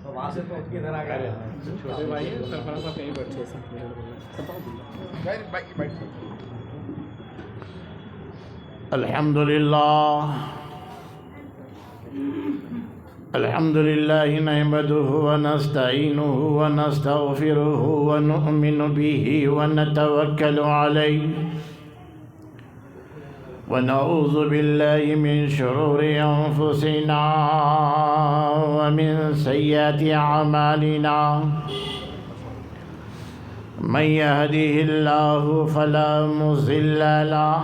وہاں سے تو ادھر آ گئے چھوٹے بھائی ہیں سرفراز صاحب کہیں بیٹھے الحمد لله نحمده ونستعينه ونستغفره ونؤمن به ونتوكل عليه ونعوذ بالله من شرور أنفسنا ومن سيئات أعمالنا من يهده الله فلا مضل له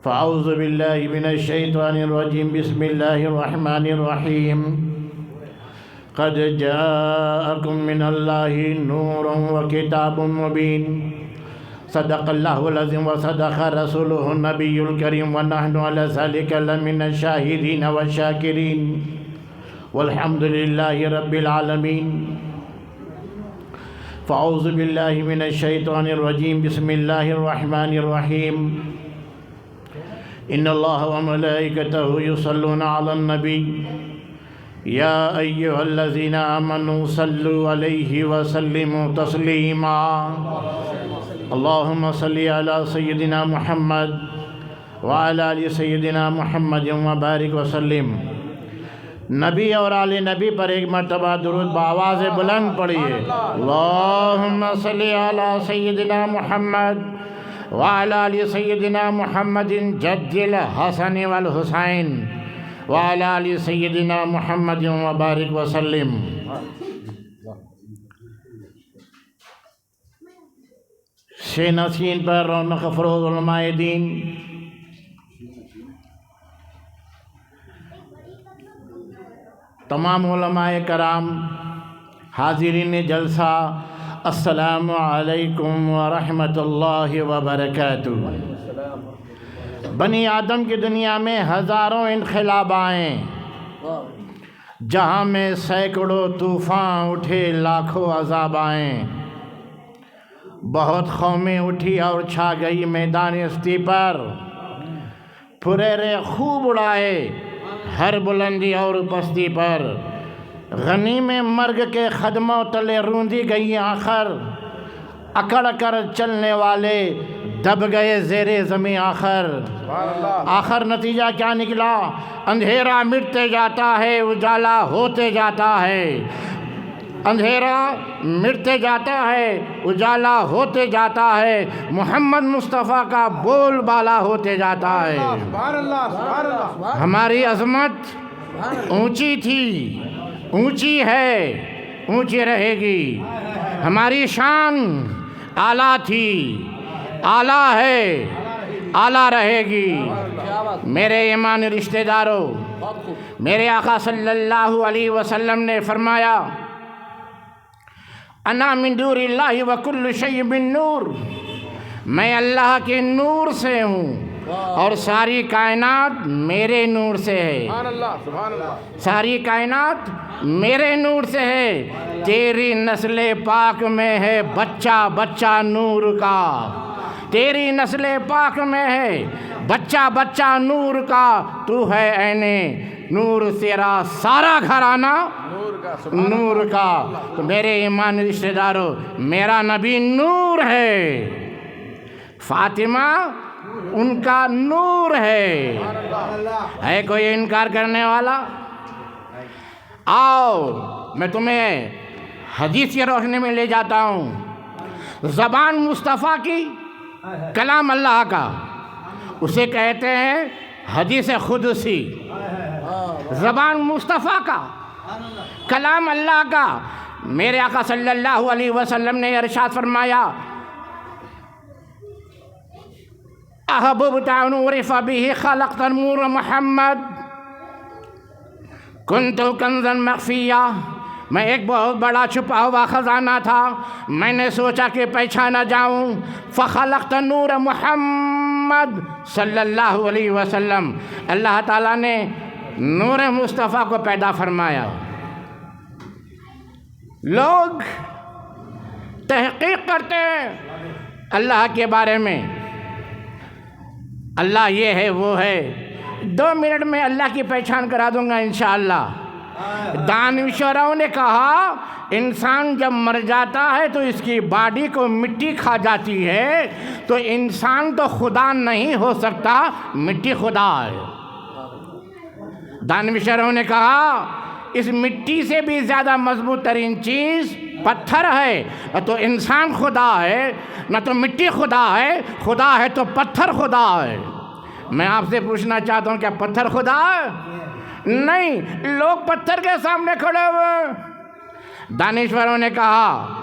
فأعوذ بالله من الشيطان الرجيم بسم الله الرحمن الرحيم قد جاءكم من الله نور وكتاب مبين صدق الله العظيم وصدق رسوله النبي الكريم ونحن على ذلك لمن الشاهدين والشاكرين والحمد لله رب العالمين فأعوذ بالله من الشيطان الرجيم بسم الله الرحمن الرحيم إن الله وملائكته يصلون على النبي يا أيها الذين آمنوا صلوا عليه وسلموا تسليما اللهم صل على سيدنا محمد وعلى آل سيدنا محمد وبارك وسلم. نبی اور آل نبی پر ایک مرتبہ درود بآواز بلند پڑھیے. اللهم صل على سيدنا محمد وعلى آل سيدنا محمد جد الحسن والحسین وعلى آل سيدنا محمد وبارك وسلم. شہ نشین پر رونق افروز علماء دین، تمام علماء کرام، حاضرین جلسہ، السلام علیکم ورحمۃ اللہ وبرکاتہ. بنی آدم کی دنیا میں ہزاروں انقلاب آئیں، جہاں میں سینکڑوں طوفان اٹھے، لاکھوں عذاب آئیں. بہت قومیں اٹھی اور چھا گئی میدان ہستی پر، پھریرے خوب اڑائے ہر بلندی اور پستی پر. غنیم مرگ کے قدموں تلے روندی گئی آخر، اکڑ کر چلنے والے دب گئے زیر زمین آخر. آخر نتیجہ کیا نکلا؟ اندھیرا مٹتے جاتا ہے، اجالا ہوتے جاتا ہے. اندھیرا مٹتے جاتا ہے، اجالا ہوتے جاتا ہے، محمد مصطفیٰ کا بول بالا ہوتے جاتا ہے. ہماری عظمت اونچی تھی، اونچی ہے، اونچی رہے گی. ہماری شان اعلیٰ تھی، اعلیٰ ہے، اعلیٰ رہے گی. میرے ایمانی رشتہ داروں، میرے آقا صلی اللہ علیہ وسلم نے فرمایا، انا من نور اللہ وکل شیء من نور، میں اللہ کے نور سے ہوں اور ساری کائنات میرے نور سے ہے. ساری کائنات میرے نور سے ہے. تیری نسل پاک میں ہے بچہ بچہ نور کا، تیری نسل پاک میں ہے بچہ بچہ نور کا. تو ہے عین نور، تیرا سارا گھرانہ نور کا. تو میرے ایمان رشتہ داروں، میرا نبی نور ہے، فاطمہ ان کا نور ہے. ہے کوئی انکار کرنے والا؟ آؤ میں تمہیں حدیث کی روشنی میں لے جاتا ہوں. زبان مصطفیٰ کی، کلام اللہ کا، اسے کہتے ہیں حدیث قدسی. زبان مصطفیٰ کا، کلام اللہ کا. میرے آقا صلی اللہ علیہ وسلم نے ارشاد فرمایا، احببت ان اعرف به خلقت نور محمد کنت کنزا مخفیا. میں ایک بہت بڑا چھپا ہوا خزانہ تھا، میں نے سوچا کہ پہچانا جاؤں. فخلقت نور محمد صلی اللہ علیہ وسلم. اللہ تعالیٰ نے نور مصطفیٰ کو پیدا فرمایا. لوگ تحقیق کرتے ہیں اللہ کے بارے میں، اللہ یہ ہے وہ ہے. 2 منٹ میں اللہ کی پہچان کرا دوں گا انشاءاللہ. دانشوروں نے کہا انسان جب مر جاتا ہے تو اس کی باڈی کو مٹی کھا جاتی ہے، تو انسان تو خدا نہیں ہو سکتا، مٹی خدا ہے. دانشوروں نے کہا اس مٹی سے بھی زیادہ مضبوط ترین چیز پتھر ہے. تو انسان خدا ہے نہ تو مٹی خدا ہے، خدا ہے تو پتھر خدا ہے. میں آپ سے پوچھنا چاہتا ہوں کیا پتھر خدا ہے؟ نہیں، لوگ پتھر کے سامنے کھڑے ہوئے. دانشوروں نے کہا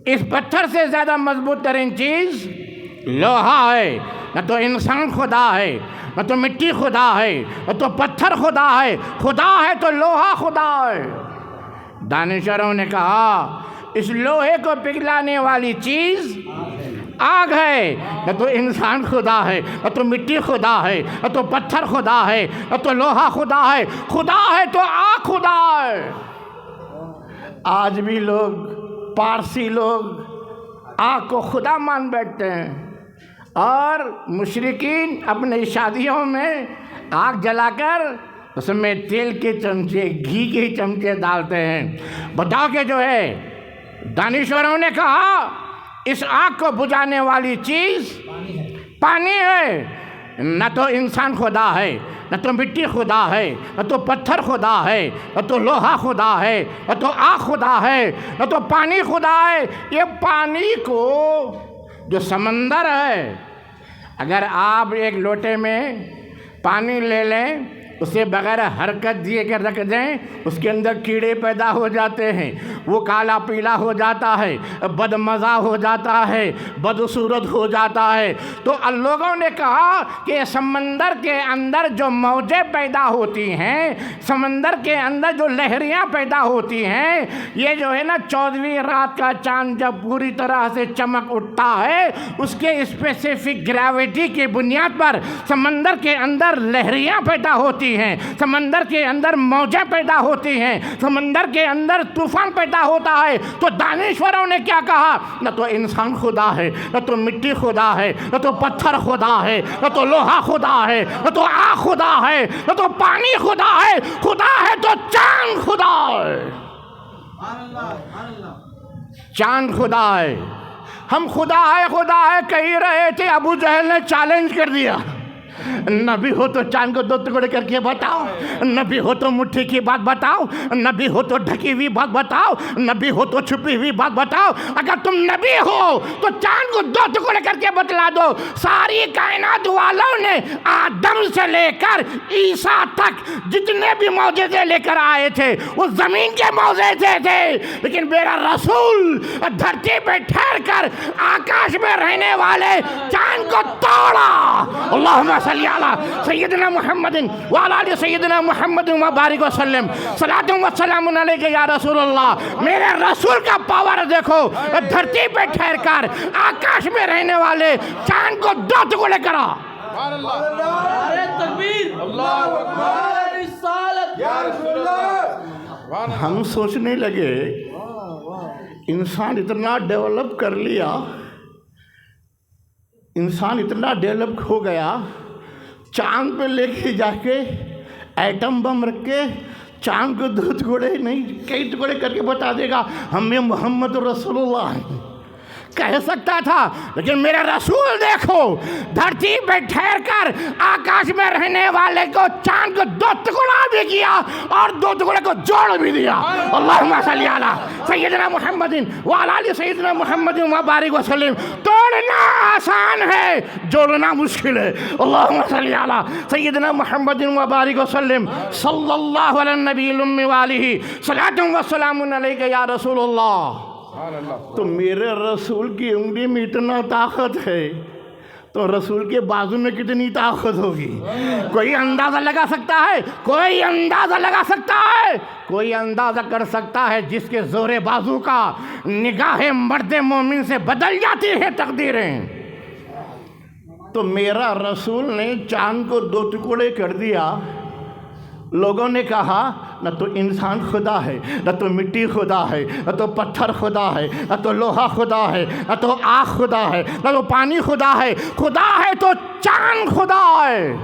اس پتھر سے زیادہ مضبوط ترین چیز لوہا ہے. نہ تو انسان خدا ہے، نہ تو مٹی خدا ہے، نہ تو پتھر خدا ہے، خدا ہے تو لوہا خدا ہے. دانشوروں نے کہا اس لوہے کو پگھلانے والی چیز آگ ہے. نہ تو انسان خدا ہے، نہ تو مٹی خدا ہے، نہ تو پتھر خدا ہے، نہ تو لوہا خدا ہے، خدا ہے تو آگ خدا ہے. آج بھی لوگ، پارسی لوگ آگ کو خدا مان بیٹھتے ہیں، اور مشرکین اپنی شادیوں میں آگ جلا کر اس میں تیل کے چمچے، گھی کے چمچے ڈالتے ہیں. بتاؤ کہ جو ہے دانشوروں نے کہا اس آگ کو بجھانے والی چیز پانی ہے. نہ تو انسان خدا ہے، نہ تو مٹی خدا ہے، نہ تو پتھر خدا ہے، نہ تو لوہا خدا ہے، نہ تو آگ خدا ہے، نہ تو پانی خدا ہے. یہ پانی کو جو سمندر ہے، اگر آپ ایک لوٹے میں پانی لے لیں، اسے بغیر حرکت دیے کر رکھ دیں، اس کے اندر کیڑے پیدا ہو جاتے ہیں، وہ کالا پیلا ہو جاتا ہے، بد مزہ ہو جاتا ہے، بدصورت ہو جاتا ہے. تو لوگوں نے کہا کہ سمندر کے اندر جو موجیں پیدا ہوتی ہیں، سمندر کے اندر جو لہریاں پیدا ہوتی ہیں، یہ جو ہے نا 14ویں رات کا چاند جب پوری طرح سے چمک اٹھتا ہے، اس کے اسپیسیفک گریویٹی کی بنیاد پر سمندر کے اندر لہریاں پیدا ہوتی ہیں، سمندر کے اندر موجیں پیدا ہوتی ہیں، سمندر کے اندر طوفان پیدا ہوتا ہے. تو دانشوروں نے کیا کہا؟ نہ تو انسان خدا ہے، نہ تو مٹی خدا ہے، نہ تو پتھر خدا ہے، نہ تو لوہا خدا ہے، نہ تو آگ خدا ہے، نہ تو پانی خدا ہے، خدا ہے تو چاند خدا ہے. چاند خدا ہے. ہم خدا ہے کہہ رہے تھے، ابو جہل نے چیلنج کر دیا، نبی ہو تو چاند کو 2 ٹکڑے کر کے بتاؤ، نبی ہو تو مٹھی کی بات بتاؤ، نبی ہو تو ڈھکی ہوئی بات بتاؤ، نبی ہو تو چھپی ہوئی بات بتاؤ. اگر تم نبی ہو تو چاند کو 2 ٹکڑے کر کے بتلا دو. ساری کائنات والوں نے آدم سے لے کر عیسیٰ تک جتنے بھی معجزے لے کر آئے تھے وہ زمین کے معجزے تھے، لیکن میرا رسول دھرتی پہ ٹھہر کر آکاش میں رہنے والے چاند کو توڑا. اللہم صلی علی سیدنا محمد وعلی آل سیدنا محمد وبارک وسلم. صلاۃ و سلام علیک یا رسول اللہ. میرے رسول کا پاور دیکھو، دھرتی پہ ٹھہر کر آکاش میں رہنے والے چاند کو 2 ٹکڑے کرا. ہم سوچنے لگے انسان اتنا ڈیولپ کر لیا، انسان اتنا ڈیولپ ہو گیا، چاند پہ لے کے جا کے ایٹم بم رکھ کے چاند کو 2 ٹکڑے نہیں کئی ٹکڑے کر کے بتا دے گا ہمیں محمد رسول اللہ کہہ سکتا تھا. لیکن میرا رسول دیکھو دھرتی پہ ٹھہر کر آکاش میں رہنے والے کو چاند کو 2 ٹکڑا بھی کیا اور 2 ٹکڑے کو جوڑ بھی دیا. اللہم صلی علی سیدنا محمد وعلی آل سیدنا محمد وبارک وسلم. توڑنا آسان ہے، جوڑنا مشکل ہے. اللہم صلی علی سیدنا محمد وبارک وسلم. صلی اللہ علی النبی الأمی وآلہ. صلاۃ و سلام علیک یا رسول اللہ. تو میرے رسول کی انگلی میں اتنا طاقت ہے تو رسول کے بازو میں کتنی طاقت ہوگی؟ کوئی اندازہ لگا سکتا ہے؟ کوئی اندازہ لگا سکتا ہے؟ کوئی اندازہ کر سکتا ہے جس کے زور بازو کا نگاہ مرد مومن سے بدل جاتی ہے تقدیریں؟ تو میرا رسول نے چاند کو 2 ٹکڑے کر دیا. لوگوں نے کہا نہ تو انسان خدا ہے، نہ تو مٹی خدا ہے، نہ تو پتھر خدا ہے، نہ تو لوہا خدا ہے، نہ تو آگ خدا ہے، نہ تو پانی خدا ہے. خدا ہے تو چاند خدا ہے۔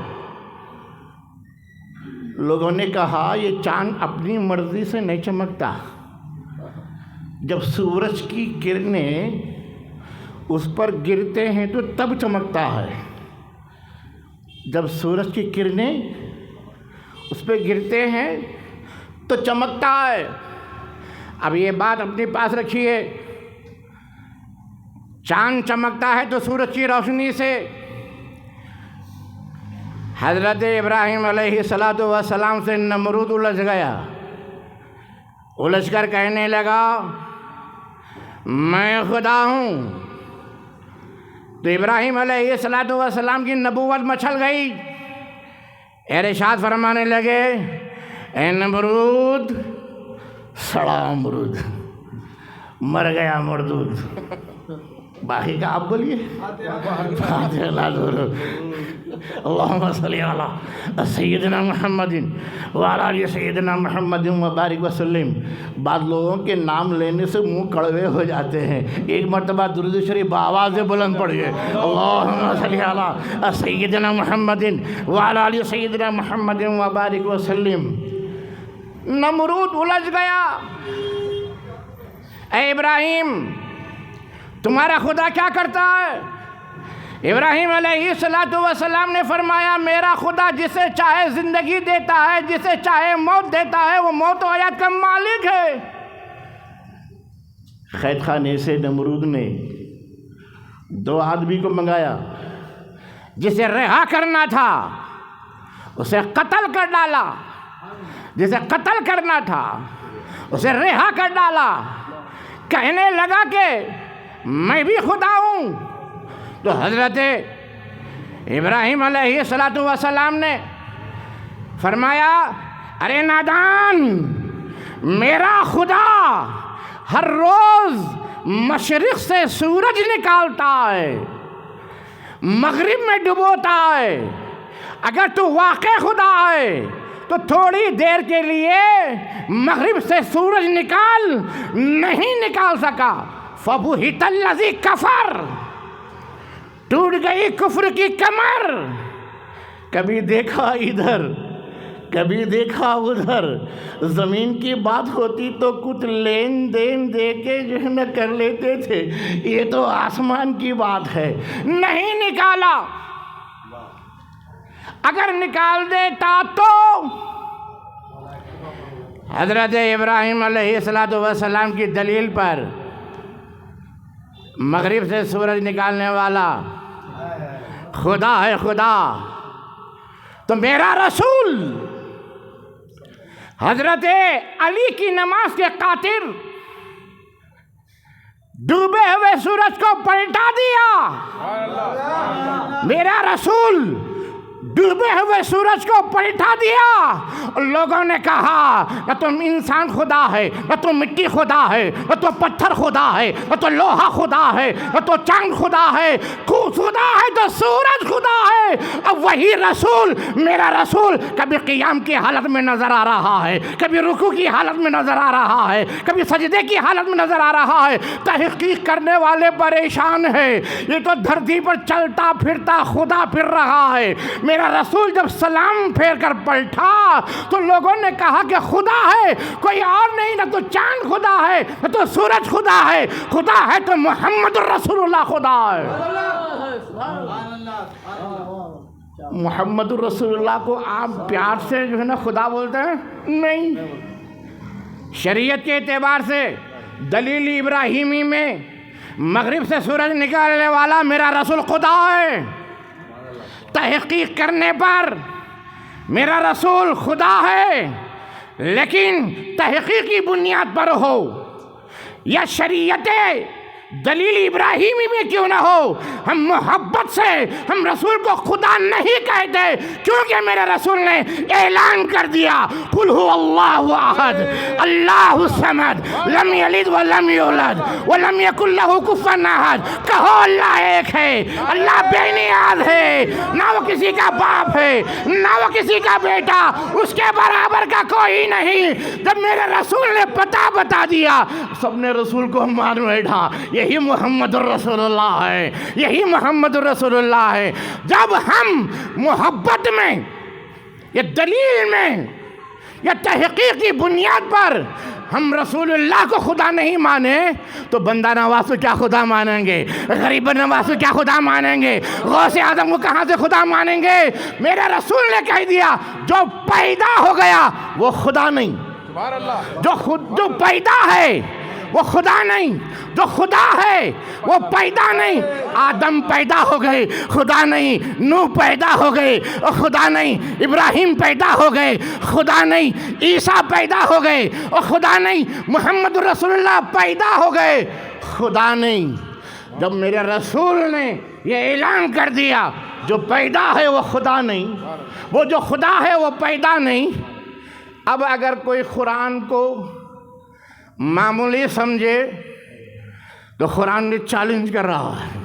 لوگوں نے کہا یہ چاند اپنی مرضی سے نہیں چمکتا، جب سورج کی کرنیں اس پر گرتے ہیں تو تب چمکتا ہے، جب سورج کی کرنیں اس پہ گرتے ہیں تو چمکتا ہے۔ اب یہ بات اپنے پاس رکھیے، چاند چمکتا ہے تو سورج کی روشنی سے۔ حضرت ابراہیم علیہ السلام سے نمرود الجھ گیا، الجھ کر کہنے لگا میں خدا ہوں۔ تو ابراہیم علیہ السلام کی نبوت مچل گئی، ارشاد فرمانے لگے اے نمرود، سڑا امرود، مر گیا مردود۔ باقی کا آپ بولیے اللہم صلی علی سیدنا محمد وعلی آل سیدنا محمد وبارک وسلم۔ بعض لوگوں کے نام لینے سے منہ کڑوے ہو جاتے ہیں، ایک مرتبہ درود شریف بآواز بلند پڑھیے، اللہم صلی علی سیدنا محمد وعلی آل سیدنا محمد وبارک وسلم۔ نمرود الجھ گیا، اے ابراہیم تمہارا خدا کیا کرتا ہے؟ ابراہیم علیہ السلام نے فرمایا میرا خدا جسے چاہے زندگی دیتا ہے، جسے چاہے موت دیتا ہے، وہ موت و حیات کا مالک ہے۔ قید خانے سے نمرود نے 2 آدمی کو منگایا، جسے رہا کرنا تھا اسے قتل کر ڈالا، جسے قتل کرنا تھا اسے رہا کر ڈالا، کہنے لگا کہ میں بھی خدا ہوں۔ تو حضرت ابراہیم علیہ السلام نے فرمایا ارے نادان، میرا خدا ہر روز مشرق سے سورج نکالتا ہے، مغرب میں ڈبوتا ہے، اگر تو واقع خدا ہے تو تھوڑی دیر کے لیے مغرب سے سورج نہیں نکال سکا۔ فَبُهِتَ الَّذِي كَفَرَ، ٹوٹ گئی کفر کی کمر۔ کبھی دیکھا ادھر کبھی دیکھا ادھر، زمین کی بات ہوتی تو کچھ لین دین دے کے جو ہے نا کر لیتے تھے، یہ تو آسمان کی بات ہے، نہیں نکالا۔ اگر نکال دیتا تو حضرت ابراہیم علیہ السلام کی دلیل پر مغرب سے سورج نکالنے والا خدا ہے خدا، تو میرا رسول حضرت علی کی نماز کے قاطر ڈوبے ہوئے سورج کو پلٹا دیا۔ میرا رسول ڈوبے ہوئے سورج کو پلٹا دیا۔ لوگوں نے کہا نہ تو انسان خدا ہے، نہ تو مٹی خدا ہے، نہ تو پتھر خدا ہے، نہ تو لوہا خدا ہے، نہ تو چاند خدا ہے، خدا ہے تو سورج خدا ہے۔ اب وہی رسول، میرا رسول، کبھی قیام کی حالت میں نظر آ رہا ہے، کبھی رکوع کی حالت میں نظر آ رہا ہے، کبھی سجدے کی حالت میں نظر آ رہا ہے۔ تحقیق کرنے والے پریشان ہیں، یہ تو دھرتی پر چلتا پھرتا خدا پھر رہا ہے۔ میرا رسول جب سلام پھیر کر پلٹا تو لوگوں نے کہا کہ خدا ہے کوئی اور نہیں، نہ تو چاند خدا ہے، نہ تو سورج خدا ہے، خدا ہے تو محمد رسول اللہ خدا ہے۔ محمد رسول اللہ کو آپ پیار سے جو ہے نا خدا بولتے ہیں؟ نہیں۔ شریعت کے اعتبار سے دلیل ابراہیمی میں مغرب سے سورج نکالنے والا میرا رسول خدا ہے۔ تحقیق کرنے پر میرا رسول خدا ہے، لیکن تحقیقی بنیاد پر ہو یا شریعت دلیل ابراہیمی میں کیوں نہ ہو، ہم محبت سے ہم رسول کو خدا نہیں کہتے، کیونکہ میرے رسول نے اعلان کر دیا قل هو اللہ احد اللہ الصمد لم یلد ولم یولد ولم یکن له کفوا احد۔ کہو اللہ ایک ہے، اللہ بے نیاز ہے، نہ وہ کسی کا باپ ہے نہ وہ کسی کا بیٹا، اس کے برابر کا کوئی نہیں۔ جب میرے رسول نے پتہ بتا دیا، سب نے رسول کو مان بیٹھا۔ یہی محمد الرسول اللہ ہے، یہی محمد الرسول اللہ ہے۔ جب ہم محبت میں یا دلیل میں یا تحقیقی بنیاد پر ہم رسول اللہ کو خدا نہیں مانے تو بندہ نواز کو کیا خدا مانیں گے؟ غریب نواز کو کیا خدا مانیں گے؟ غوث اعظم کو کہاں سے خدا مانیں گے؟ میرے رسول نے کہہ دیا جو پیدا ہو گیا وہ خدا نہیں، جو پیدا ہے وہ خدا نہیں، جو خدا ہے وہ پیدا نہیں۔ آدم پیدا ہو گئے، خدا نہیں۔ نوح پیدا ہو گئے، خدا نہیں۔ ابراہیم پیدا ہو گئے، خدا نہیں۔ عیسیٰ پیدا ہو گئے، خدا نہیں۔ محمد رسول اللہ پیدا ہو گئے، خدا نہیں۔ جب میرے رسول نے یہ اعلان کر دیا جو پیدا ہے وہ خدا نہیں، وہ جو خدا ہے وہ پیدا نہیں۔ اب اگر کوئی قرآن کو معمولی سمجھے تو قرآن نے چیلنج کر رہا ہے۔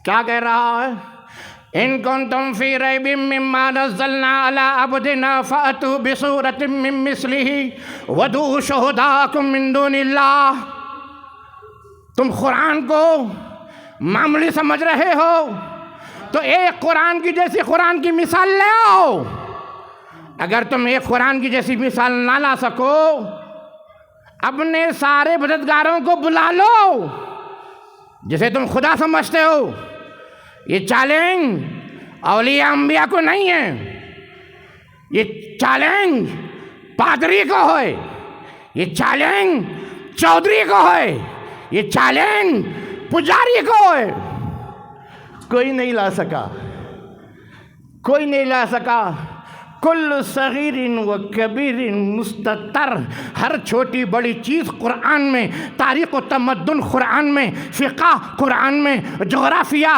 کیا کہہ رہا ہے؟ ان کنتم فی ریب مما نزلنا علی عبدنا فأتوا بسورۃ من مثلہ ودعوا شہداءکم من دون اللہ۔ تم قرآن کو معمولی سمجھ رہے ہو تو ایک قرآن کی جیسی قرآن کی مثال لے آؤ۔ اگر تم ایک قرآن کی جیسی مثال نہ لا سکو اپنے سارے مددگاروں کو بلا لو جسے تم خدا سمجھتے ہو۔ یہ چیلنج اولیاء انبیاء کو نہیں ہے، یہ چیلنج پادری کو ہے، یہ چیلنج چودھری کو ہے، یہ چیلنج پجاری کو ہے۔ کوئی نہیں لا سکا، کوئی نہیں لا سکا۔ کل صغیر و کبیر مستتر، ہر چھوٹی بڑی چیز قرآن میں، تاریخ و تمدن قرآن میں، فقہ قرآن میں، جغرافیہ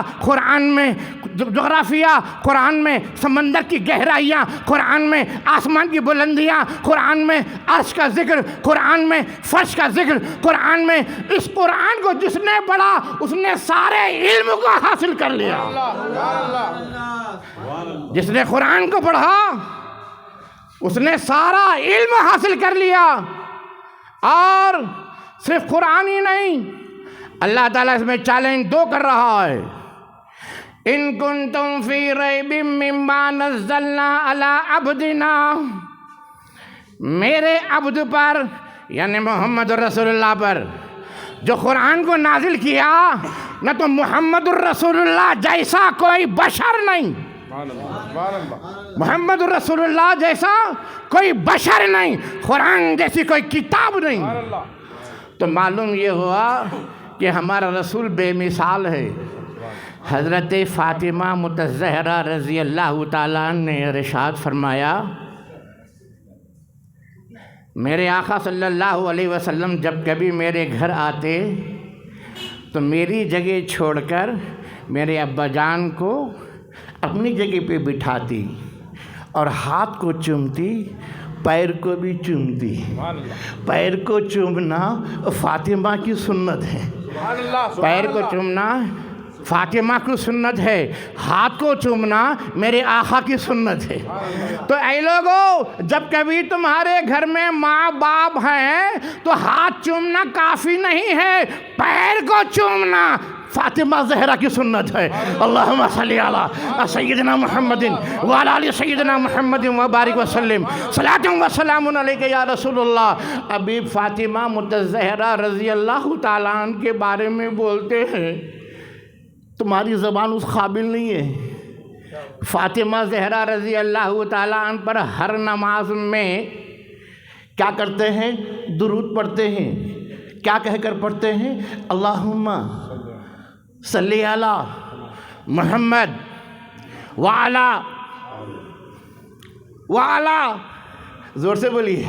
قرآن میں، سمندر کی گہرائیاں قرآن میں، آسمان کی بلندیاں قرآن میں، عرش کا ذکر قرآن میں، فرش کا ذکر قرآن میں۔ اس قرآن کو جس نے پڑھا اس نے سارے علم کو حاصل کر لیا۔ جس نے قرآن کو پڑھا اس نے سارا علم حاصل کر لیا۔ اور صرف قرآن ہی نہیں، اللہ تعالیٰ اس میں چیلنج دو کر رہا ہے۔ ان کنتم فی ریب مما نزلنا علی عبدنا، میرے عبد پر یعنی محمد رسول اللہ پر جو قرآن کو نازل کیا، نہ تو محمد الرسول اللہ جیسا کوئی بشر نہیں، محمد الرسول اللہ جیسا کوئی بشر نہیں، قرآن جیسی کوئی کتاب نہیں۔ تو معلوم یہ ہوا کہ ہمارا رسول بے مثال ہے۔ حضرت فاطمہ متزہرہ رضی اللہ تعالیٰ نے ارشاد فرمایا، میرے آقا صلی اللہ علیہ وسلم جب کبھی میرے گھر آتے تو میری جگہ چھوڑ کر میرے ابا جان کو اپنی جگہ پہ بٹھاتی اور ہاتھ کو چومتی، پیر کو بھی چومتی۔ پیر کو چومنا فاطمہ کی سنت ہے، پیر کو چومنا فاطمہ کی سنت ہے، ہاتھ کو چومنا میرے آقا کی سنت ہے۔ تو اے لوگوں، جب کبھی تمہارے گھر میں ماں باپ ہیں تو ہاتھ چومنا کافی نہیں ہے، پیر کو چومنا فاطمہ زہرا کی سنت ہے۔ اللہم صلی علی سیدنا محمد وعلی آل سیدنا محمد وبارک وسلم، صلاۃ و سلام علیک یا رسول اللہ۔ ابھی فاطمہ متزہرہ رضی اللہ تعالیٰ عنہ کے بارے میں بولتے ہیں، تمہاری زبان اس قابل نہیں ہے۔ فاطمہ زہرا رضی اللہ تعالیٰ عنہ پر ہر نماز میں کیا کرتے ہیں؟ درود پڑھتے ہیں۔ کیا کہہ کر پڑھتے ہیں؟ اللہم صلی علی محمد وعلا زور سے بولیے،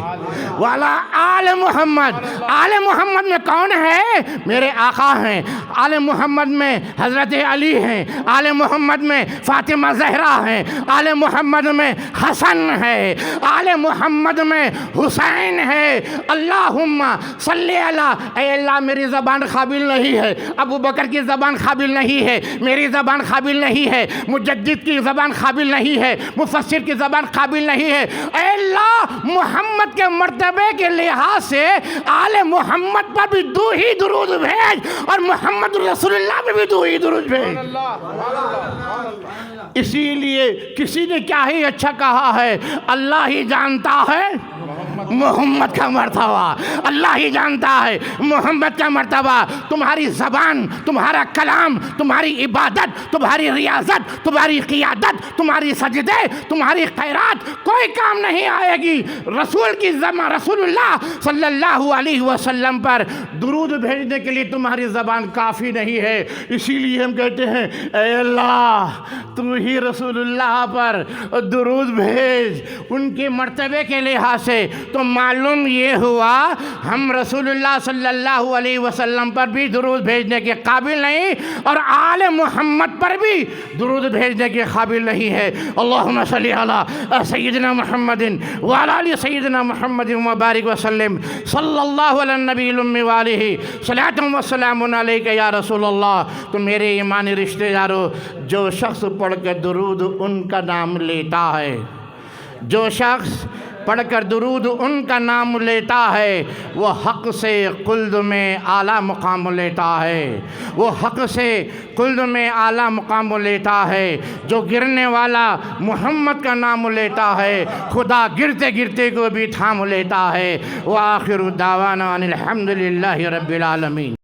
والا آل محمد۔ آل محمد میں کون ہے؟ میرے آقا ہیں۔ آل محمد میں حضرت علی ہیں، آل محمد میں فاطمہ زہرا ہیں، آل محمد میں حسن ہے، آل محمد میں حسین ہے۔ اللہم صلی علی، اے اللہ میری زبان قابل نہیں ہے، ابو بکر کی زبان قابل نہیں ہے، میری زبان قابل نہیں ہے، مجدد کی زبان قابل نہیں ہے، مفسر کی زبان قابل نہیں ہے، اے اللہ محمد کے مرتبے کے لحاظ سے آل محمد پر بھی دو ہی درود بھیج اور محمد رسول اللہ پر بھی دو ہی درود بھیج۔ اسی لیے کسی نے کیا ہی اچھا کہا ہے، اللہ ہی جانتا ہے محمد کا مرتبہ، اللہ ہی جانتا ہے محمد کا مرتبہ۔ تمہاری زبان، تمہارا کلام، تمہاری عبادت، تمہاری ریاضت، تمہاری قیادت، تمہاری سجدے، تمہاری خیرات کوئی کام نہیں آئے گی رسول کی زبان، رسول اللہ صلی اللہ علیہ وسلم پر درود بھیجنے کے لیے تمہاری زبان کافی نہیں ہے۔ اسی لیے ہم کہتے ہیں اے اللہ تو ہی رسول اللہ پر درود بھیج ان کے مرتبے کے لحاظ سے۔ تو معلوم یہ ہوا ہم رسول اللہ صلی اللہ علیہ وسلم پر بھی درود بھیجنے کے قابل نہیں اور آل محمد پر بھی درود بھیجنے کے قابل نہیں ہے۔ اللہم صلی علی سیدنا محمد وعلی آل سیدنا محمد وبارک وسلم صلی اللہ علی النبی الأمی وآلہ صلاۃ و سلام علیک یا رسول اللہ۔ تو میرے ایمانی رشتہ دارو، جو شخص پڑھ کر درود ان کا نام لیتا ہے، جو شخص پڑھ کر درود ان کا نام لیتا ہے وہ حق سے خلد میں اعلیٰ مقام لیتا ہے، وہ حق سے خلد میں اعلیٰ مقام لیتا ہے۔ جو گرنے والا محمد کا نام لیتا ہے خدا گرتے گرتے کو بھی تھام لیتا ہے۔ وآخر دعوانا ان الحمد للہ رب العالمین۔